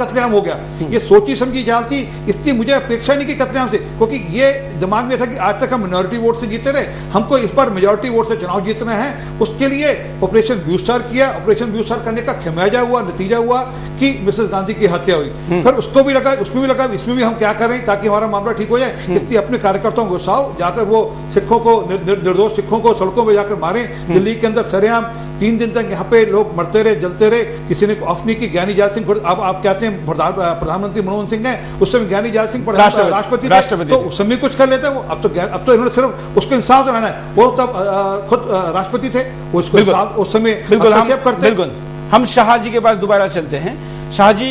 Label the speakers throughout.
Speaker 1: कत्लेआम हो गया। ये सोची समझी चाल थी, इसलिए मुझे अपेक्षा नहीं की कत्लेआम से, क्योंकि ये दिमाग में था कि आज तक हम मिनॉरिटी वोट से जीते रहे, हमको इस बार मेजॉरिटी वोट से चुनाव जीतना है। उसके लिए ऑपरेशन ब्लू स्टार किया। ऑपरेशन ब्लू स्टार करने का खमियाजा हुआ, नतीजा हुआ कि मिसेस गांधी की हत्या हुई। फिर उसको भी लगा, उसमें भी लगा, इसमें भी हम क्या करें ताकि हमारा मामला ठीक हो जाए। इसलिए अपने कार्यकर्ताओं को गुस्साओ, जाकर वो सिखों को, निर्दोष सिखों को सड़कों में जाकर मारे। दिल्ली के अंदर सरेआम 3 दिन तक यहाँ पे लोग मरते रहे, जलते रहे, किसी ने ऑफ नहीं की। ज्ञानी जाल सिंह, अब आप कहते हैं प्रधानमंत्री मनमोहन सिंह है, उस समय ज्ञानी जाल सिंह राष्ट्रपति, तो उस समय कुछ कर लेते हैं वो। अब तो इन्होंने सिर्फ उसको इंसाफ दिलाना है। वो तब खुद राष्ट्रपति थे, उसको उस समय
Speaker 2: बिल्कुल। हम शाह जी के पास दोबारा चलते हैं। शाह जी,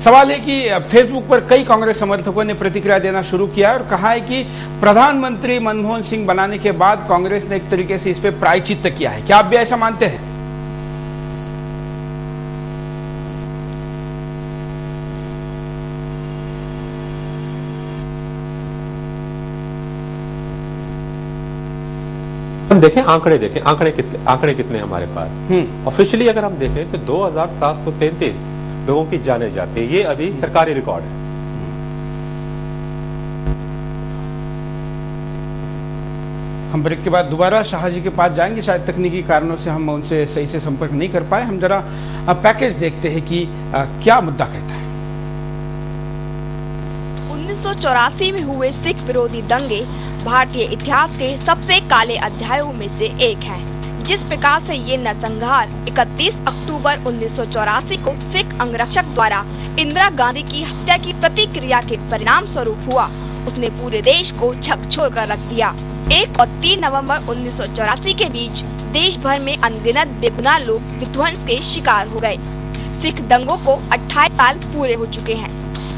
Speaker 2: सवाल है कि फेसबुक पर कई कांग्रेस समर्थकों ने प्रतिक्रिया देना शुरू किया और कहा है कि प्रधानमंत्री मनमोहन सिंह बनाने के बाद कांग्रेस ने एक तरीके से इस पर प्रायश्चित्त किया है। क्या आप भी ऐसा मानते हैं?
Speaker 3: हम देखें आंकड़े कितने हमारे पास। ऑफिशियली अगर हम देखें तो 2733 लोगों की जाने जाती है, ये अभी सरकारी रिकॉर्ड है।
Speaker 2: हम ब्रेक के बाद दोबारा शाह जी के पास जाएंगे। शायद तकनीकी कारणों से हम उनसे सही से संपर्क नहीं कर पाए। हम जरा पैकेज देखते हैं कि क्या मुद्दा कहता है।
Speaker 4: 1984 में हुए सिख विरोधी दंगे भारतीय इतिहास के सबसे काले अध्यायों में से एक है। जिस प्रकार से ये नरसंहार 31 अक्टूबर 1984 को सिख अंगरक्षक द्वारा इंदिरा गांधी की हत्या की प्रतिक्रिया के परिणाम स्वरूप हुआ, उसने पूरे देश को झकझोर कर रख दिया। 1 और 3 नवंबर 1984 के बीच देश भर में अनगिनत बेगुनाह लोग विध्वंस के शिकार हो गए। सिख दंगों को 28 साल पूरे हो चुके हैं।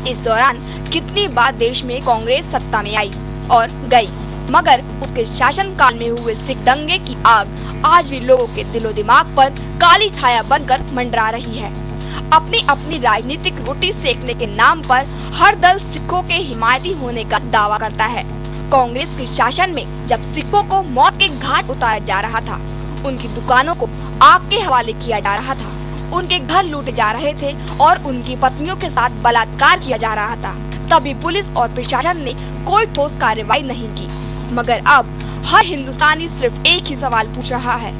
Speaker 4: इस दौरान कितनी बार देश में कांग्रेस सत्ता में आई और गई, मगर उसके शासनकाल में हुए सिख दंगे की आग आज भी लोगों के दिलो दिमाग पर काली छाया बनकर मंडरा रही है। अपनी अपनी राजनीतिक रोटी सेकने के नाम पर हर दल सिखों के हिमायती होने का दावा करता है। कांग्रेस के शासन में जब सिखों को मौत के घाट उतारा जा रहा था, उनकी दुकानों को आग के हवाले किया जा रहा था, उनके घर लूटे जा रहे थे और उनकी पत्नियों के साथ बलात्कार किया जा रहा था, तभी पुलिस और प्रशासन ने कोई ठोस कार्रवाई नहीं की। मगर अब हर हिंदुस्तानी सिर्फ एक ही सवाल पूछ रहा है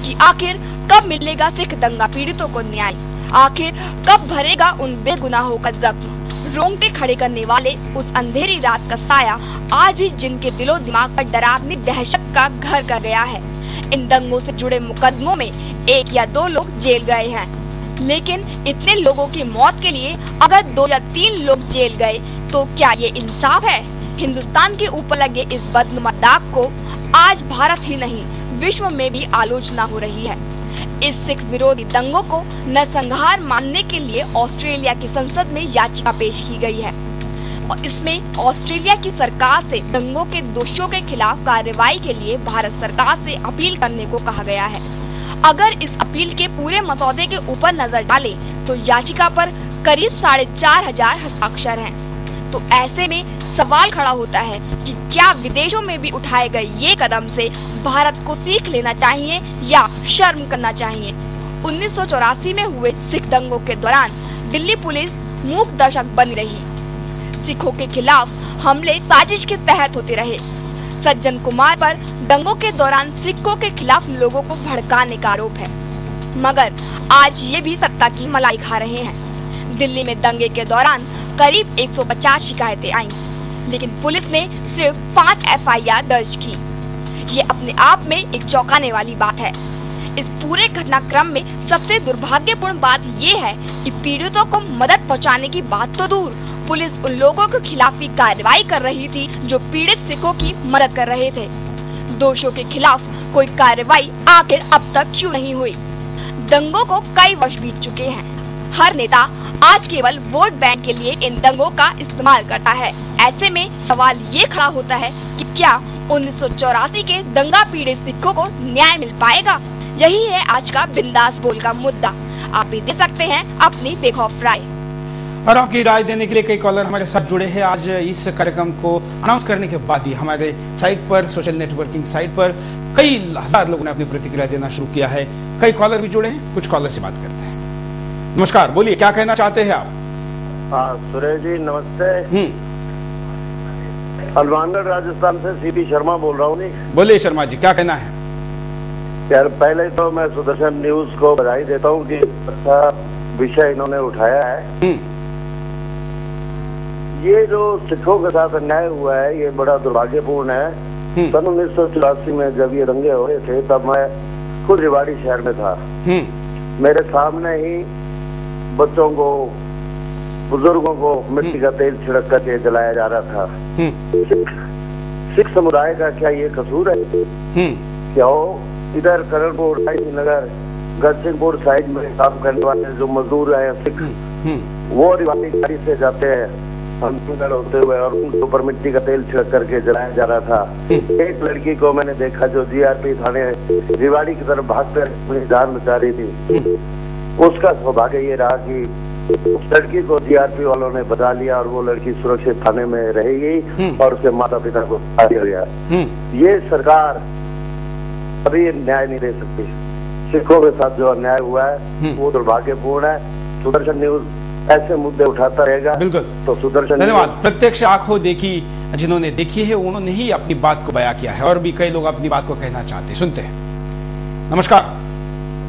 Speaker 4: कि आखिर कब मिलेगा सिख दंगा पीड़ितों को न्याय, आखिर कब भरेगा उन बेगुनाहों का जख्म। रोंगटे खड़े करने वाले उस अंधेरी रात का साया आज भी जिनके दिलो दिमाग पर डरावनी दहशत का घर कर गया है। इन दंगों से जुड़े मुकदमों में 1 या 2 लोग जेल गए हैं, लेकिन इतने लोगों की मौत के लिए अगर 2 या 3 लोग जेल गए तो क्या ये इंसाफ है? हिंदुस्तान के ऊपर लगे इस बदनुमा दाग को आज भारत ही नहीं विश्व में भी आलोचना हो रही है। इस सिख विरोधी दंगों को नरसंहार मानने के लिए ऑस्ट्रेलिया की संसद में याचिका पेश की गई है और इसमें ऑस्ट्रेलिया की सरकार से दंगों के दोषियों के खिलाफ कार्रवाई के लिए भारत सरकार से अपील करने को कहा गया है। अगर इस अपील के पूरे मसौदे के ऊपर नजर डालें तो याचिका पर करीब 4500 हस्ताक्षर हैं। तो ऐसे में सवाल खड़ा होता है कि क्या विदेशों में भी उठाए गए ये कदम से भारत को सीख लेना चाहिए या शर्म करना चाहिए। 1984 में हुए सिख दंगों के दौरान दिल्ली पुलिस मूक दर्शक बनी रही। सिखों के खिलाफ हमले साजिश के तहत होते रहे। सज्जन कुमार पर दंगों के दौरान सिखों के खिलाफ लोगों को भड़काने का आरोप है, मगर आज ये भी सत्ता की मलाई खा रहे हैं। दिल्ली में दंगे के दौरान करीब 150 शिकायतें आईं, लेकिन पुलिस ने सिर्फ 5 FIR दर्ज की। ये अपने आप में एक चौंकाने वाली बात है। इस पूरे घटनाक्रम में सबसे दुर्भाग्यपूर्ण बात ये है कि पीड़ितों को मदद पहुंचाने की बात तो दूर, पुलिस उन लोगों के खिलाफ भी कार्रवाई कर रही थी जो पीड़ित सिखों की मदद कर रहे थे। दोषियों के खिलाफ कोई कार्रवाई आखिर अब तक क्यों नहीं हुई? दंगों को कई वर्ष बीत चुके हैं। हर नेता आज केवल वोट बैंक के लिए इन दंगों का इस्तेमाल करता है। ऐसे में सवाल ये खड़ा होता है कि क्या 1984 के दंगा पीड़ित सिखों को न्याय मिल पाएगा? यही है आज का बिंदास बोल का मुद्दा। आप भी दे सकते हैं अपनी बेखौफ राय।
Speaker 2: और आपकी राय देने के लिए कई कॉलर हमारे साथ जुड़े हैं। आज इस कार्यक्रम को अनाउंस करने के बाद ही हमारे साइट पर, सोशल नेटवर्किंग साइट पर कई हजार लोगों ने अपनी प्रतिक्रिया देना शुरू किया है। कई कॉलर भी जुड़े हैं, कुछ कॉलर से बात करते हैं। नमस्कार, बोलिए, क्या कहना चाहते हैं आप?
Speaker 5: हाँ सुरेश जी नमस्ते। हनुमानगढ़ राजस्थान से सीपी शर्मा बोल रहा हूँ जी।
Speaker 2: बोलिए शर्मा जी, क्या कहना है?
Speaker 5: यार पहले तो मैं सुदर्शन न्यूज को बधाई देता हूँ कि अच्छा विषय इन्होंने उठाया है। ये जो सिखों के साथ अन्याय हुआ है ये बड़ा दुर्भाग्यपूर्ण है। सन 1984 में जब ये दंगे हो रहे थे तब मैं खुद रेवाड़ी शहर में था। मेरे सामने ही बच्चों को बुजुर्गों को मिट्टी का तेल छिड़क करके जलाया जा रहा था। सिख समुदाय का क्या ये कसूर है? क्या हो इधर करणपुर नगर गढ़सिंहपुर साइड में काम करने वाले जो मजदूर है सिख वो रेवाड़ी गाड़ी से जाते हैं हनुमानगढ़ होते हुए और उनके ऊपर मिट्टी का तेल छिड़क करके जलाया जा रहा था। एक लड़की को मैंने देखा जो जीआरपी थाने रेवाड़ी की तरफ भागकर अपनी जान बचा रही थी। उसका सौभाग्य ये रहा कि उस लड़की को जीआरपी वालों ने बचा लिया और वो लड़की सुरक्षित थाने में रहेगी और उसके माता पिता को बचा दिया गया। ये सरकार अभी न्याय नहीं दे सकती। सिखों के साथ जो अन्याय हुआ है वो दुर्भाग्यपूर्ण है। सुदर्शन न्यूज ऐसे मुद्दे उठाता रहेगा।
Speaker 2: बिल्कुल।
Speaker 5: तो सुदर्शन
Speaker 2: धन्यवाद। प्रत्यक्ष आंखों देखी जिन्होंने देखी है उन्होंने ही अपनी बात को बयां किया है और भी कई लोग अपनी बात को कहना चाहते हैं। सुनते हैं। नमस्कार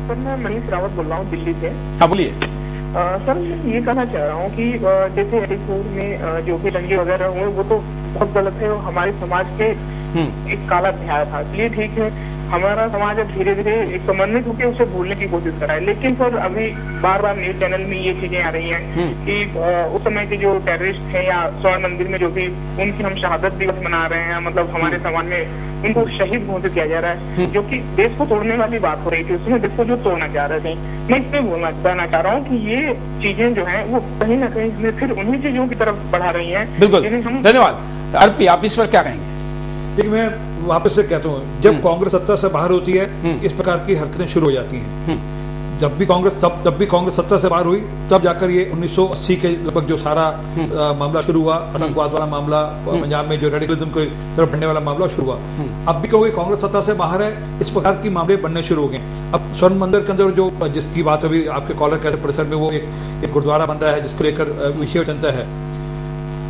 Speaker 6: सर, मैं मनीष रावत बोल रहा हूँ दिल्ली से।
Speaker 2: हाँ बोलिए।
Speaker 6: सर ये कहना चाह रहा हूँ कि जैसे हरिपुर में जो भी दंगे वगैरह हुए वो तो बहुत गलत है और हमारे समाज के एक काला अध्याय था। इसलिए ठीक है हमारा समाज अब धीरे धीरे एक समन्वित होकर उसे भूलने की कोशिश कर रहा है। लेकिन सर अभी बार बार न्यूज चैनल में ये चीजें आ रही हैं कि उस समय के जो टेररिस्ट थे या स्वर्ण मंदिर में जो भी उनकी हम शहादत दिवस मना रहे हैं, मतलब हमारे समाज में उनको शहीद घोषित किया जा रहा है, जो कि देश को तोड़ने वाली बात हो रही थी। उसमें देश को जो तोड़ना चाह रहे थे। मैं इसमें कहना चाह रहा हूँ कि ये चीजें जो है वो कहीं ना कहीं हमें फिर उन्हीं चीजों की तरफ बढ़ा रही है।
Speaker 2: बिल्कुल। धन्यवाद। अर्पी आप इस पर क्या कहेंगे?
Speaker 1: देखिए मैं वापस से कहता हूँ जब कांग्रेस सत्ता से बाहर होती है इस प्रकार की हरकतें शुरू हो जाती हैं। जब भी कांग्रेस सत्ता से बाहर हुई तब जाकर ये 1980 के लगभग जो सारा मामला शुरू हुआ, आतंकवाद वाला मामला, पंजाब में जो रेडिकलिज्म की तरफ बढ़ने वाला मामला शुरू हुआ। अब भी क्योंकि कांग्रेस सत्ता से बाहर है इस प्रकार की मामले बनने शुरू हो गए। अब स्वर्ण मंदिर के अंदर जो जिसकी बात अभी आपके कॉलर के परिसर में वो एक गुरुद्वारा बन रहा है जिसको लेकर विषय चिंता है,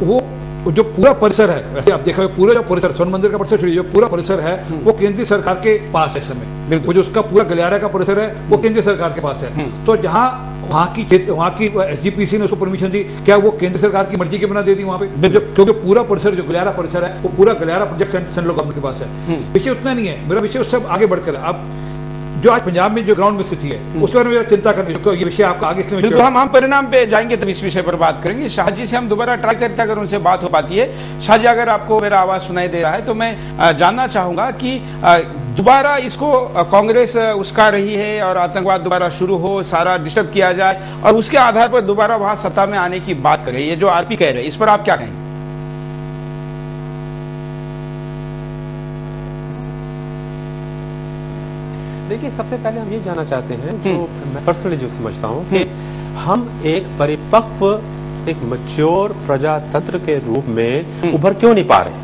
Speaker 1: वो जो पूरा परिसर है, वैसे आप देखा पूरा जो परिसर स्वर्ण मंदिर का परिसर जो पूरा परिसर है वो केंद्रीय सरकार के पास है इस समय। वो जो उसका पूरा गलियारा का परिसर है वो केंद्रीय सरकार के पास है। तो जहां वहां की एसजीपीसी ने उसको परमिशन दी, क्या वो केंद्र सरकार की मर्जी के बिना दे दी वहां पे? क्योंकि पूरा परिसर जो गलियारा परिसर है वो पूरा गलियारा प्रोजेक्ट सेंट्रल गवर्नमेंट के पास है। विषय उतना नहीं है, मेरा विषय उससे आगे बढ़कर अब जो आज पंजाब में जो ग्राउंड में स्थिति है उसके बारे में मेरा चिंता करनी है। ये विषय आपका आगे
Speaker 2: बिल्कुल हम परिणाम पे जाएंगे तब इस विषय पर बात करेंगे। शाहजी से हम दोबारा ट्राई करते हैं अगर उनसे बात हो पाती है। शाहजी अगर आपको मेरा आवाज सुनाई दे रहा है तो मैं जानना चाहूंगा कि दोबारा इसको कांग्रेस उसका रही है और आतंकवाद दोबारा शुरू हो, सारा डिस्टर्ब किया जाए और उसके आधार पर दोबारा वहां सत्ता में आने की बात कर रही है जो आरपी कह रहे हैं, इस पर आप क्या कहेंगे?
Speaker 3: देखिए सबसे पहले हम ये जानना चाहते हैं जो मैं पर्सनली जो समझता हूं कि हम एक परिपक्व एक मैच्योर प्रजातंत्र के रूप में उभर क्यों नहीं पा रहे।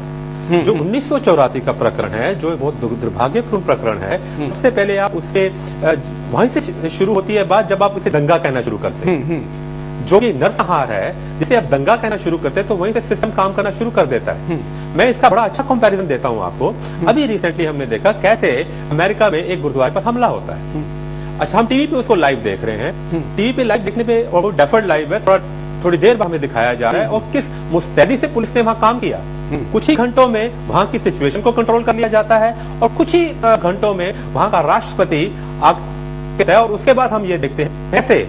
Speaker 3: जो 1984 का प्रकरण है जो बहुत दुर्भाग्यपूर्ण प्रकरण है, सबसे पहले आप उससे वहीं से शुरू होती है बात जब आप उसे दंगा कहना शुरू करते हैं, जो कि नरसंहार है जिसे आप दंगा कहना शुरू करते हैं तो वहीं से सिस्टम काम करना शुरू कर देता है। मैं इसका बड़ा अच्छा कंपैरिजन देता हूं आपको। अभी रिसेंटली हमने देखा कैसे अमेरिका में एक गुरुद्वारे पर हमला होता है। अच्छा हम टीवी पे उसको लाइव देख रहे हैं, टीवी पे लाइव देखने पे और डेफर्ड लाइव है, थोड़ी देर बाद हमें दिखाया जा रहा है और किस मुस्तैदी से पुलिस ने वहां काम किया। कुछ ही घंटों में वहां की सिचुएशन को कंट्रोल कर लिया जाता है और कुछ ही घंटों में वहां का राष्ट्रपति आगे और उसके बाद हम ये देखते हैं कैसे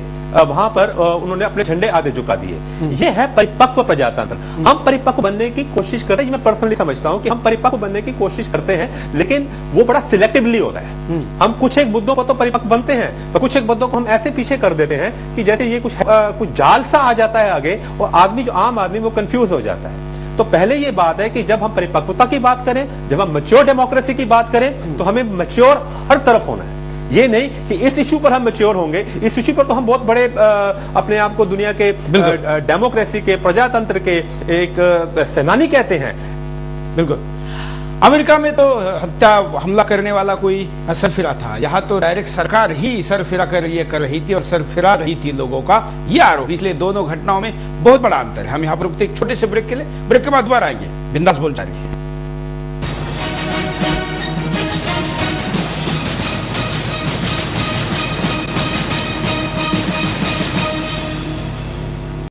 Speaker 3: वहां पर उन्होंने अपने झंडे आधे झुका दिए। ये है परिपक्व प्रजातंत्र। हम परिपक्व बनने की कोशिश करते हैं, मैं पर्सनली समझता हूं कि हम परिपक्व बनने की कोशिश करते हैं लेकिन वो बड़ा सिलेक्टिवली होता है। हम कुछ एक मुद्दों पर तो परिपक्व बनते हैं पर कुछ एक मुद्दों को हम ऐसे पीछे कर देते हैं कि जैसे ये कुछ जाल सा आ जाता है आगे और आदमी जो आम आदमी वो कंफ्यूज हो जाता है। तो पहले ये बात है कि जब हम परिपक्वता की बात करें, जब हम मैच्योर डेमोक्रेसी की बात करें तो हमें मैच्योर हर तरफ होना है। ये नहीं कि इस इश्यू पर हम मैच्योर होंगे, इस इश्यू पर तो हम बहुत बड़े अपने आप को दुनिया के डेमोक्रेसी के प्रजातंत्र के एक सेनानी कहते हैं।
Speaker 2: बिल्कुल। अमेरिका में तो हत्या हमला करने वाला कोई सरफिरा था, यहां तो डायरेक्ट सरकार ही सरफिरा कर रही थी और सरफिरा रही थी लोगों का ये आरोप। इसलिए दोनों घटनाओं में बहुत बड़ा अंतर है। हम यहां पर रुकते एक छोटे से ब्रेक के लिए, ब्रेक के बाद दोबारा आएंगे। बिंदास बोलता रहिए।